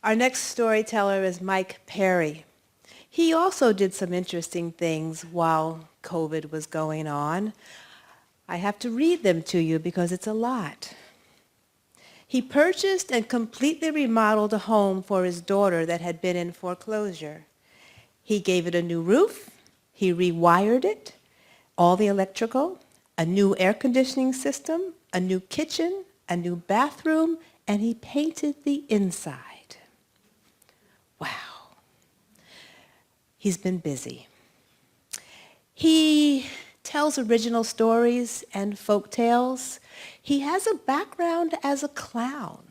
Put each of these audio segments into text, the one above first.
Our next storyteller is Mike Perry. He also did some interesting things while COVID was going on. I have to read them to you because it's a lot. He purchased and completely remodeled a home for his daughter that had been in foreclosure. He gave it a new roof, he rewired it, all the electrical, a new air conditioning system, a new kitchen, a new bathroom, and he painted the inside. Wow. He's been busy. He tells original stories and folk tales. He has a background as a clown.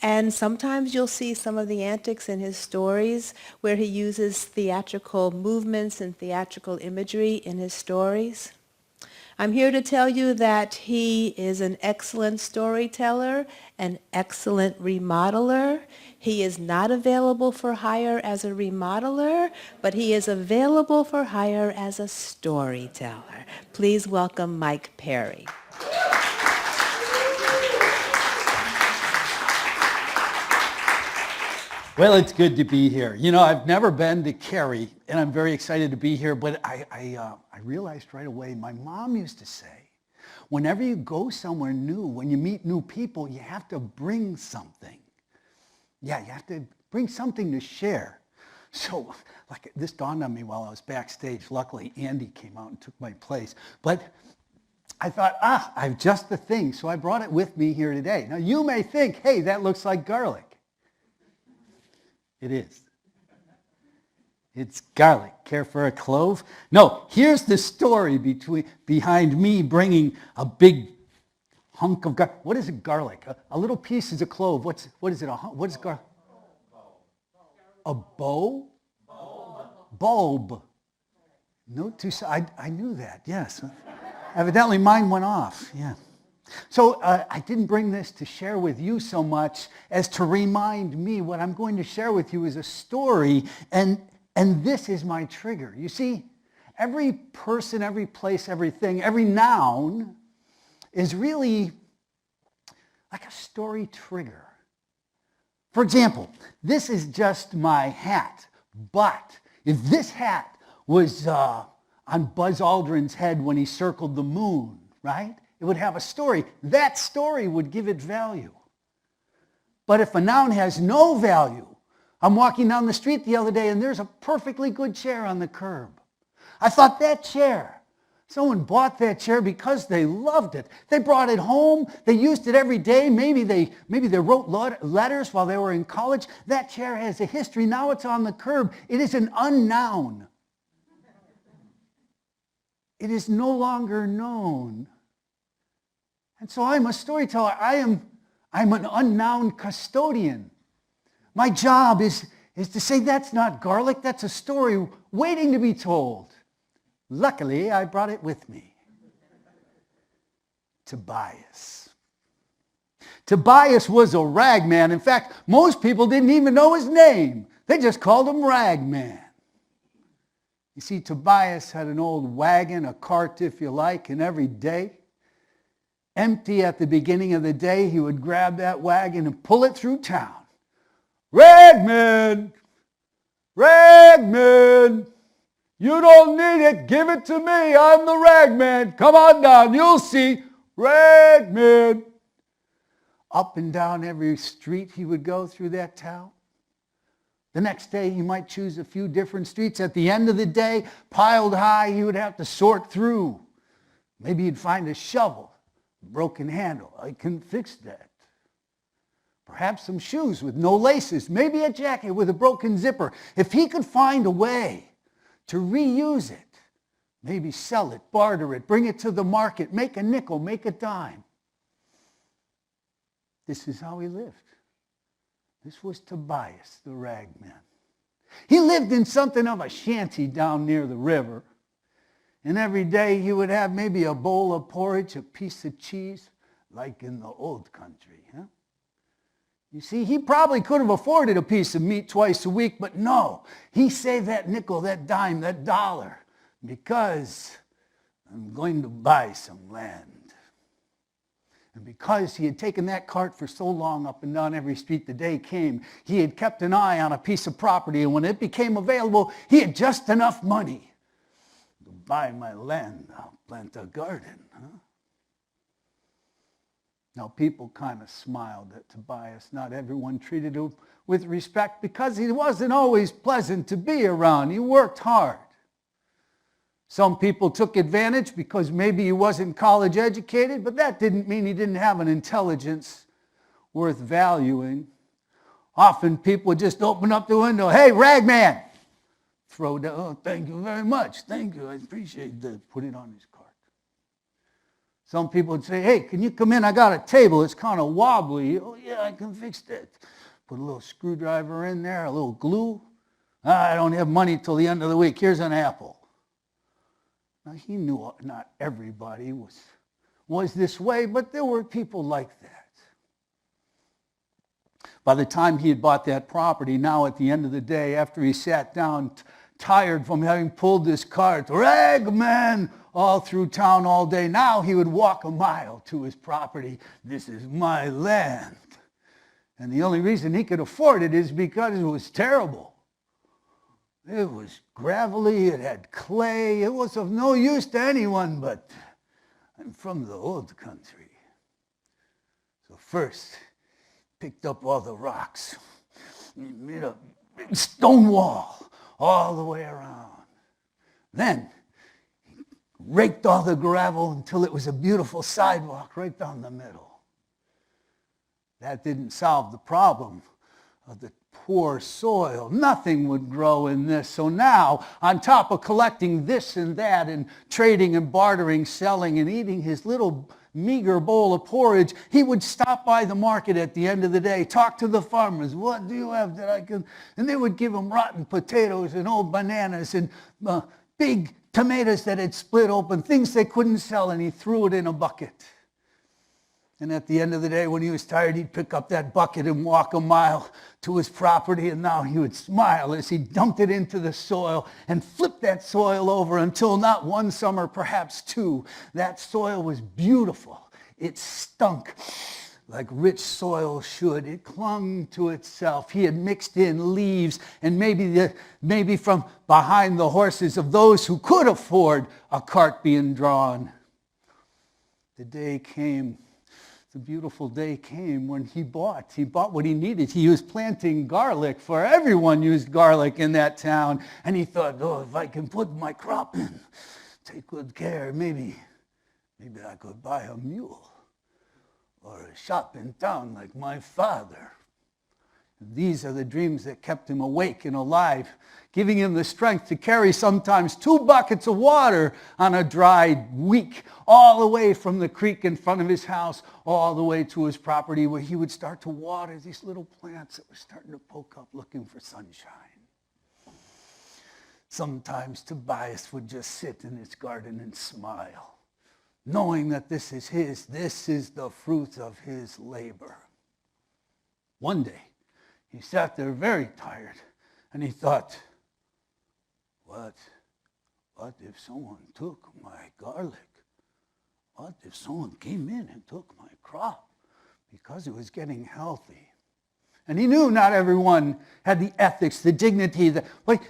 And sometimes you'll see some of the antics in his stories where he uses theatrical movements and theatrical imagery in his stories. I'm here to tell you that he is an excellent storyteller, an excellent remodeler. He is not available for hire as a remodeler, but he is available for hire as a storyteller. Please welcome Mike Perry. Well, it's good to be here. You know, I've never been to Cary, and I'm very excited to be here, but I realized right away, my mom used to say, whenever you go somewhere new, when you meet new people, you have to bring something. Yeah, you have to bring something to share. So, like, this dawned on me while I was backstage. Luckily, Andy came out and took my place. But I thought, I've just the thing, so I brought it with me here today. Now, you may think, hey, that looks like garlic. It is. It's garlic. Care for a clove? No, here's the story behind me bringing a big hunk of garlic. What is a garlic? A little piece is a clove. What is it? What is garlic? A bow? Bulb. No, I knew that, yes. Evidently mine went off, yeah. So I didn't bring this to share with you so much as to remind me what I'm going to share with you is a story, and this is my trigger. You see, every person, every place, everything, every noun is really like a story trigger. For example, this is just my hat, but if this hat was on Buzz Aldrin's head when he circled the moon, right? It would have a story. That story would give it value. But if a noun has no value, I'm walking down the street the other day and there's a perfectly good chair on the curb. I thought, that chair, someone bought that chair because they loved it. They brought it home. They used it every day. Maybe they wrote letters while they were in college. That chair has a history. Now it's on the curb. It is an unnoun. It is no longer known. And so I'm a storyteller. I'm an unnown custodian. My job is to say that's not garlic, that's a story waiting to be told. Luckily, I brought it with me. Tobias. Tobias was a ragman. In fact, most people didn't even know his name. They just called him Ragman. You see, Tobias had an old wagon, a cart if you like, and every day, empty at the beginning of the day, he would grab that wagon and pull it through town. Ragman! Ragman! You don't need it. Give it to me. I'm the ragman. Come on down. You'll see. Ragman! Up and down every street he would go through that town. The next day he might choose a few different streets. At the end of the day, piled high, he would have to sort through. Maybe he'd find a shovel. Broken handle. I can fix that. Perhaps some shoes with no laces. Maybe a jacket with a broken zipper. If he could find a way to reuse it, maybe sell it, barter it, bring it to the market, make a nickel, make a dime. This is how he lived. This was Tobias the Ragman. He lived in something of a shanty down near the river. And every day he would have maybe a bowl of porridge, a piece of cheese, like in the old country. Huh? You see, he probably could have afforded a piece of meat twice a week, but no. He saved that nickel, that dime, that dollar, because I'm going to buy some land. And because he had taken that cart for so long up and down every street, the day came, he had kept an eye on a piece of property, and when it became available, he had just enough money to buy my land. I'll plant a garden, huh? Now, people kind of smiled at Tobias. Not everyone treated him with respect because he wasn't always pleasant to be around. He worked hard. Some people took advantage because maybe he wasn't college educated, but that didn't mean he didn't have an intelligence worth valuing. Often people would just open up the window, "Hey, Ragman!" Throw down, "Oh, thank you very much. Thank you. I appreciate that." Put it on his cart. Some people would say, "Hey, can you come in? I got a table. It's kind of wobbly." "Oh, yeah, I can fix that." Put a little screwdriver in there, a little glue. "I don't have money till the end of the week. Here's an apple." Now, he knew not everybody was this way, but there were people like that. By the time he had bought that property, now at the end of the day, after he sat down, tired from having pulled this cart, "Ragman," all through town all day, now he would walk a mile to his property. "This is my land." And the only reason he could afford it is because it was terrible. It was gravelly, it had clay, it was of no use to anyone, but I'm from the old country. So first, picked up all the rocks, made a big stone wall all the way around. Then, he raked all the gravel until it was a beautiful sidewalk right down the middle. That didn't solve the problem of the poor soil. Nothing would grow in this. So now, on top of collecting this and that and trading and bartering, selling and eating his little meager bowl of porridge, he would stop by the market at the end of the day, talk to the farmers. "What do you have that I can..." And they would give him rotten potatoes and old bananas and big tomatoes that had split open, things they couldn't sell, and he threw it in a bucket. And at the end of the day, when he was tired, he'd pick up that bucket and walk a mile to his property, and now he would smile as he dumped it into the soil and flipped that soil over until not one summer, perhaps two, that soil was beautiful. It stunk like rich soil should. It clung to itself. He had mixed in leaves and maybe from behind the horses of those who could afford a cart being drawn. The day came. The beautiful day came when he bought what he needed. He was planting garlic, for everyone used garlic in that town. And he thought, "Oh, if I can put my crop in, take good care, maybe I could buy a mule or a shop in town like my father." These are the dreams that kept him awake and alive, giving him the strength to carry sometimes 2 buckets of water on a dry week, all the way from the creek in front of his house, all the way to his property, where he would start to water these little plants that were starting to poke up looking for sunshine. Sometimes Tobias would just sit in his garden and smile, knowing that this is the fruit of his labor. One day, he sat there very tired, and he thought, what if someone took my garlic? What if someone came in and took my crop because it was getting healthy? And he knew not everyone had the ethics, the dignity, but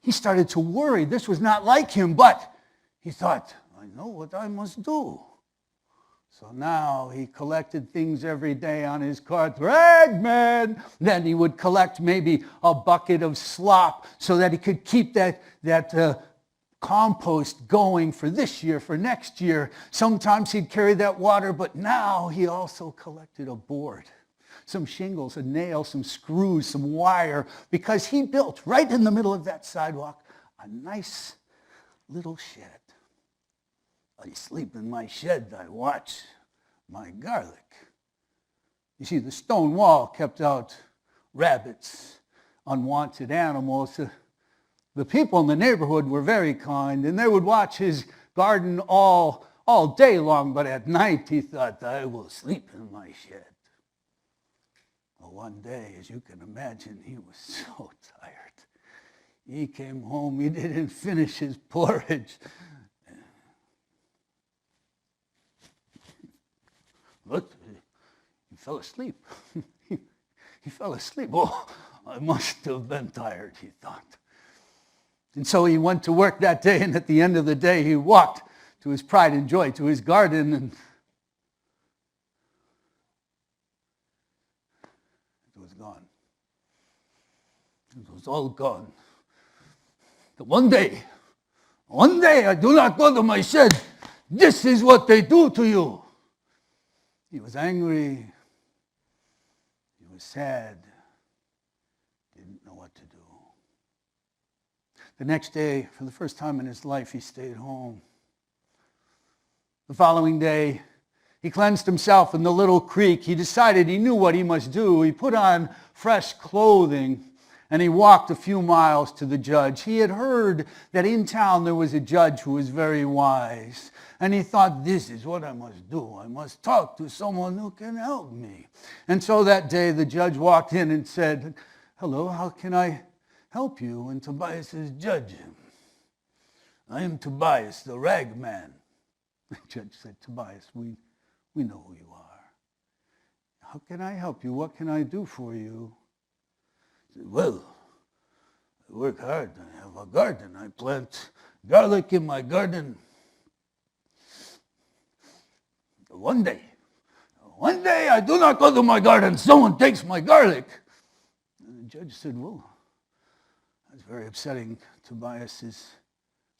he started to worry. This was not like him, but he thought, I know what I must do. So now he collected things every day on his cart. Ragman! Then he would collect maybe a bucket of slop so that he could keep that compost going for this year, for next year. Sometimes he'd carry that water, but now he also collected a board, some shingles, a nail, some screws, some wire, because he built right in the middle of that sidewalk a nice little shed. I sleep in my shed, I watch my garlic. You see, the stone wall kept out rabbits, unwanted animals. The people in the neighborhood were very kind, and they would watch his garden all day long, but at night he thought, I will sleep in my shed. Well, one day, as you can imagine, he was so tired. He came home, he didn't finish his porridge. What? He fell asleep. He fell asleep. Oh, I must have been tired, he thought. And so he went to work that day, and at the end of the day, he walked to his pride and joy, to his garden, and it was gone. It was all gone. But one day, I do not go to my shed. This is what they do to you. He was angry. He was sad. Didn't know what to do. The next day, for the first time in his life, he stayed home. The following day, he cleansed himself in the little creek. He decided he knew what he must do. He put on fresh clothing, and he walked a few miles to the judge. He had heard that in town there was a judge who was very wise. And he thought, this is what I must do. I must talk to someone who can help me. And so that day the judge walked in and said, hello, how can I help you? And Tobias says, Judge, I am Tobias the Ragman. The judge said, Tobias, we know who you are. How can I help you? What can I do for you? He said, well, I work hard. I have a garden. I plant garlic in my garden. One day, I do not go to my garden. Someone takes my garlic. And the judge said, well, that's very upsetting, Tobias. Is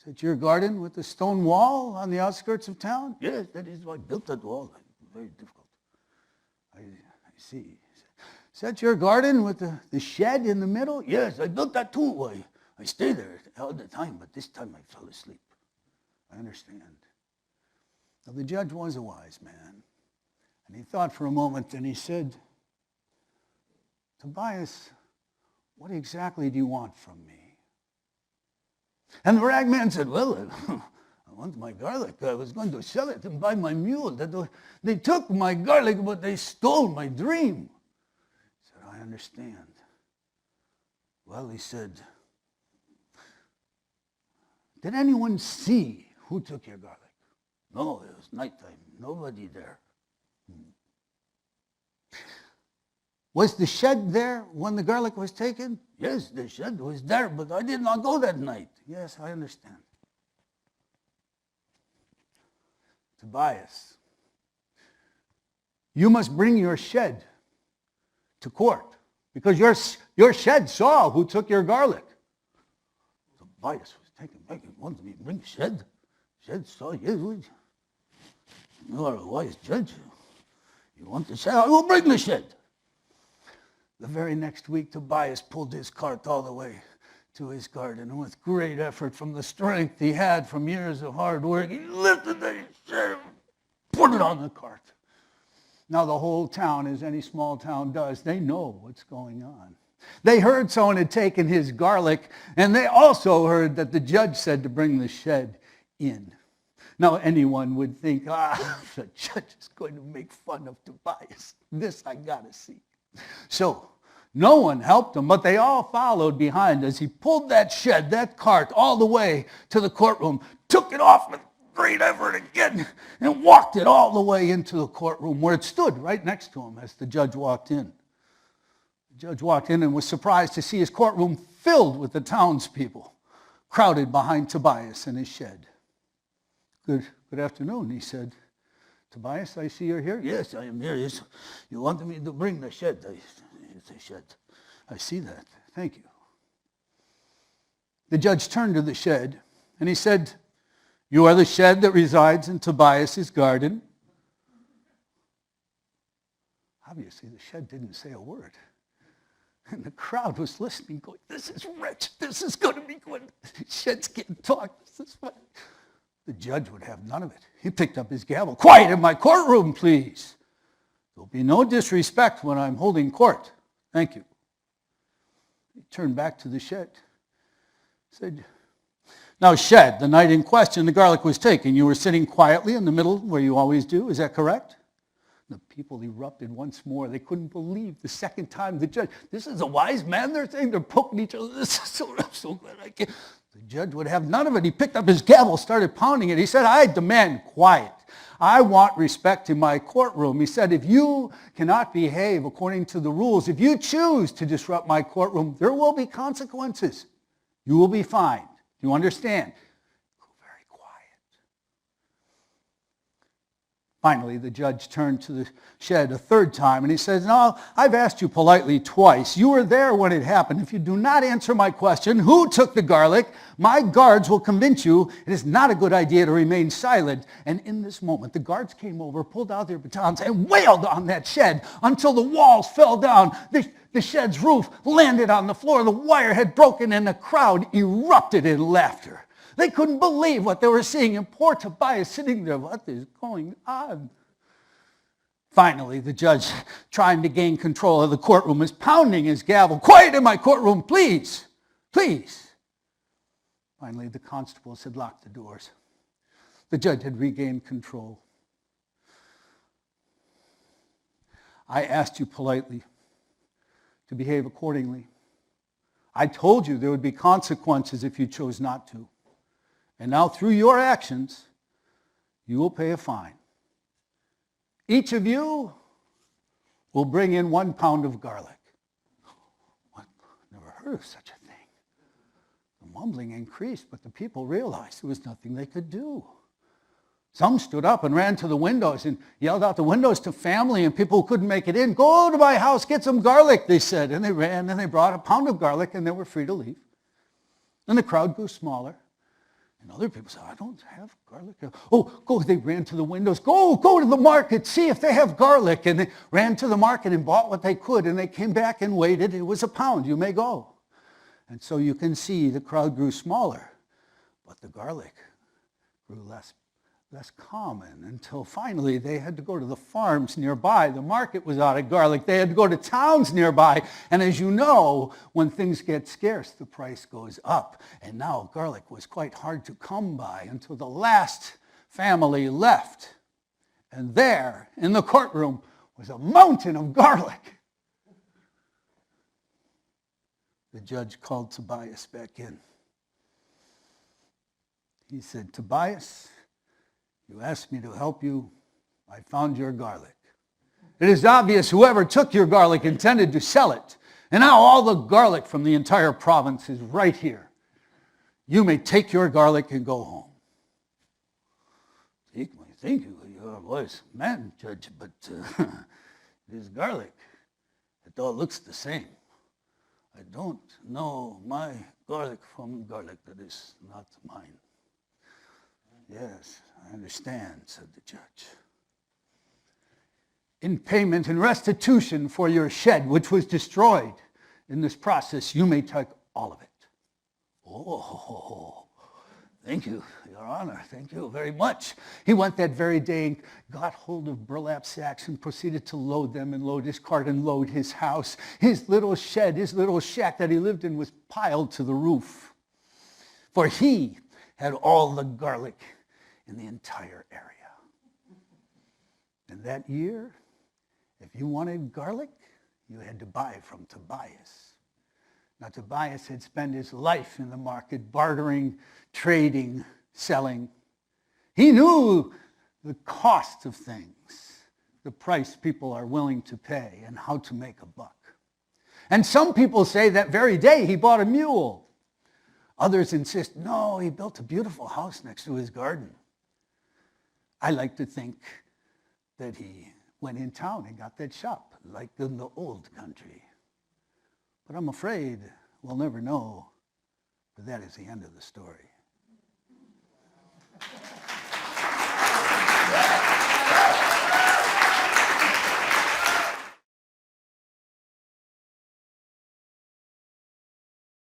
that your garden with the stone wall on the outskirts of town? Yes, that is why I built that wall. Very difficult. I see. Is that your garden with the shed in the middle? Yes, I built that too. I stay there all the time, but this time I fell asleep. I understand. Now, the judge was a wise man, and he thought for a moment, and he said, Tobias, what exactly do you want from me? And the ragman said, well, I want my garlic. I was going to sell it and buy my mule. They took my garlic, but they stole my dream. He said, I understand. Well, he said, did anyone see who took your garlic? No, it was nighttime. Nobody there. Was the shed there when the garlic was taken? Yes, the shed was there, but I did not go that night. Yes, I understand. Tobias, you must bring your shed to court because your shed saw who took your garlic. Tobias was taken back and wanted me to bring shed. Shed saw you. You are a wise judge. You want the shed? I will bring the shed. The very next week, Tobias pulled his cart all the way to his garden, and with great effort from the strength he had from years of hard work, he lifted the shed and put it on the cart. Now the whole town, as any small town does, they know what's going on. They heard someone had taken his garlic, and they also heard that the judge said to bring the shed in. Now anyone would think, the judge is going to make fun of Tobias. This I got to see. So no one helped him, but they all followed behind as he pulled that shed, that cart, all the way to the courtroom, took it off with great effort again, and walked it all the way into the courtroom where it stood right next to him as the judge walked in. The judge walked in and was surprised to see his courtroom filled with the townspeople, crowded behind Tobias in his shed. Good afternoon, he said. Tobias, I see you're here. Yes, I am here. Yes. You wanted me to bring the shed. It's a shed. I see that. Thank you. The judge turned to the shed and he said, you are the shed that resides in Tobias's garden. Obviously, the shed didn't say a word. And the crowd was listening, going, this is rich. This is going to be good. Sheds can't talk. This is fun. The judge would have none of it. He picked up his gavel. Quiet in my courtroom, please. There'll be no disrespect when I'm holding court. Thank you. He turned back to the shed. Said, now, shed, the night in question the garlic was taken, you were sitting quietly in the middle where you always do. Is that correct? The people erupted once more. They couldn't believe the second time the judge, this is a wise man they're saying. They're poking each other. This is so glad I can't. The judge would have none of it. He picked up his gavel, started pounding it. He said, I demand quiet. I want respect in my courtroom. He said, if you cannot behave according to the rules, if you choose to disrupt my courtroom, there will be consequences. You will be fined. Do you understand? Go very quiet. Finally, the judge turned to the shed a third time and he says, no, I've asked you politely twice. You were there when it happened. If you do not answer my question, who took the garlic? My guards will convince you it is not a good idea to remain silent. And in this moment, the guards came over, pulled out their batons, and wailed on that shed until the walls fell down. The shed's roof landed on the floor. The wire had broken and the crowd erupted in laughter. They couldn't believe what they were seeing, and poor Tobias sitting there, what is going on? Finally, the judge, trying to gain control of the courtroom, is pounding his gavel. Quiet in my courtroom, please, please. Finally, the constables had locked the doors. The judge had regained control. I asked you politely to behave accordingly. I told you there would be consequences if you chose not to. And now through your actions, you will pay a fine. Each of you will bring in 1 pound of garlic. What? Never heard of such a thing. The mumbling increased, but the people realized there was nothing they could do. Some stood up and ran to the windows and yelled out the windows to family and people who couldn't make it in. Go to my house, get some garlic, they said. And they ran and they brought a pound of garlic and they were free to leave. And the crowd grew smaller. And other people said, I don't have garlic. Oh, go, they ran to the windows. Go to the market, see if they have garlic. And they ran to the market and bought what they could. And they came back and waited. It was a pound. You may go. And so you can see the crowd grew smaller. But the garlic grew less common until finally they had to go to the farms nearby. The market was out of garlic. They had to go to towns nearby. And as you know, when things get scarce, the price goes up. And now garlic was quite hard to come by until the last family left. And there, in the courtroom, was a mountain of garlic. The judge called Tobias back in. He said, Tobias, you asked me to help you. I found your garlic. It is obvious whoever took your garlic intended to sell it. And now all the garlic from the entire province is right here. You may take your garlic and go home. Thank you. You're a wise man, Judge, but it is garlic. It all looks the same. I don't know my garlic from garlic that is not mine. Yes, I understand, said the judge. In payment and restitution for your shed, which was destroyed in this process, you may take all of it. Oh, thank you, Your Honor. Thank you very much. He went that very day and got hold of burlap sacks and proceeded to load them and load his cart and load his house. His little shed, his little shack that he lived in was piled to the roof. For he had all the garlic in the entire area. And that year, if you wanted garlic, you had to buy from Tobias. Now, Tobias had spent his life in the market, bartering, trading, selling. He knew the cost of things, the price people are willing to pay, and how to make a buck. And some people say that very day he bought a mule. Others insist, no, he built a beautiful house next to his garden. I like to think that he went in town and got that shop, like in the old country. But I'm afraid we'll never know, for that is the end of the story.